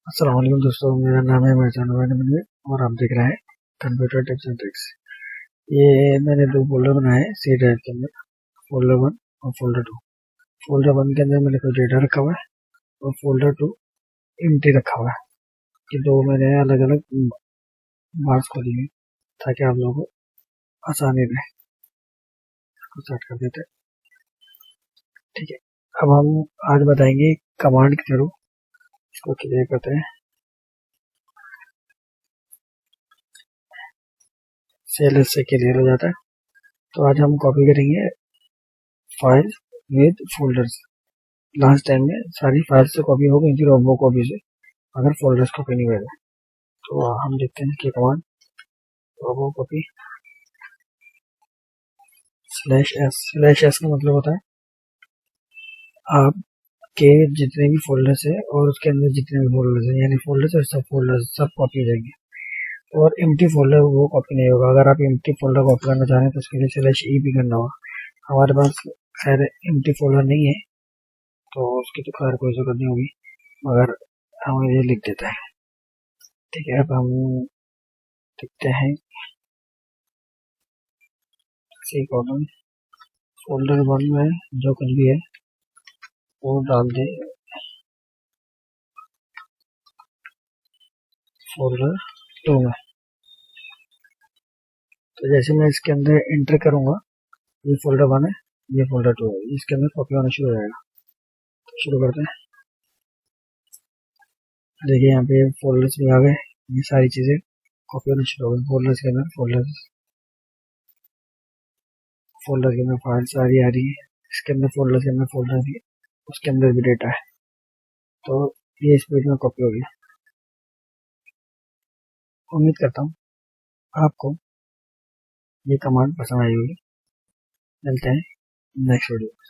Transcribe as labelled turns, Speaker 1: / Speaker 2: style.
Speaker 1: अस्सलाम वालेकुम दोस्तों, मेरा नाम है महजान वानी और आप देख रहे हैं कंप्यूटर टिप्स एंड ट्रिक्स। ये मैंने दो फोल्डर बनाए हैं सी ड्राइव के अंदर, फोल्डर 1 और फोल्डर 2। फोल्डर 1 के अंदर मैंने कोई डेटा रखा हुआ है और फोल्डर 2 एम्प्टी रखा हुआ है। कि दो मैंने अलग अलग बार्स खोली है ताकि आप लोगों को आसानी रहे। इसको स्टार्ट कर देते हैं। ठीक है, अब हम आज बताएंगे कमांड के थ्रू इसको क्लियर करते हैं। सेल इससे क्लियर हो जाता है। तो आज हम कॉपी करेंगे file with folders. Last time में सारी फाइल्स से कॉपी हो गई थी रोबो कॉपी से, अगर फोल्डर्स कॉपी नहीं हुए थे। तो हम देखते हैं कि कमांड रोबो कॉपी /s का मतलब होता है आपके जितने भी फोल्डर्स है और उसके अंदर जितने भी फोल्डर्स है, यानी फोल्डर्स और सब फोल्डर्स सब कॉपी हो जाएंगे। और एम्प्टी फोल्डर वो कॉपी नहीं होगा। अगर आप एम्प्टी फोल्डर कॉपी करना चाह रहे हैं तो उसके लिए /e भी करना होगा। हमारे पास खैर एम्प्टी फोल्डर नहीं है तो उसकी तो खैर कोई जरूरत नहीं होगी, मगर हम ये लिख देता है। ठीक है, अब हम देखते हैं सी कॉलम फोल्डर 1 में जो कुछ भी है वो डाल दे फोल्डर 2 में। तो जैसे मैं इसके अंदर एंटर करूंगा, ये फोल्डर 1 है, ये फोल्डर 2 है, इसके अंदर कॉपी होना शुरू हो जाएगा। तो शुरू करते हैं। देखिए यहाँ पे फोल्डर्स भी आ गए, ये सारी चीजें कॉपी होना शुरू हो गई। फोल्डर्स के अंदर फोल्डर के अंदर फाइल सारी आ रही है, इसके अंदर फोल्डर के अंदर फोल्डर भी है, उसके अंदर भी डेटा है। तो ये स्पीड में कॉपी हो गई। उम्मीद करता हूँ आपको ये कमांड पसंद आई होगी। मिलते हैं नेक्स्ट वीडियो।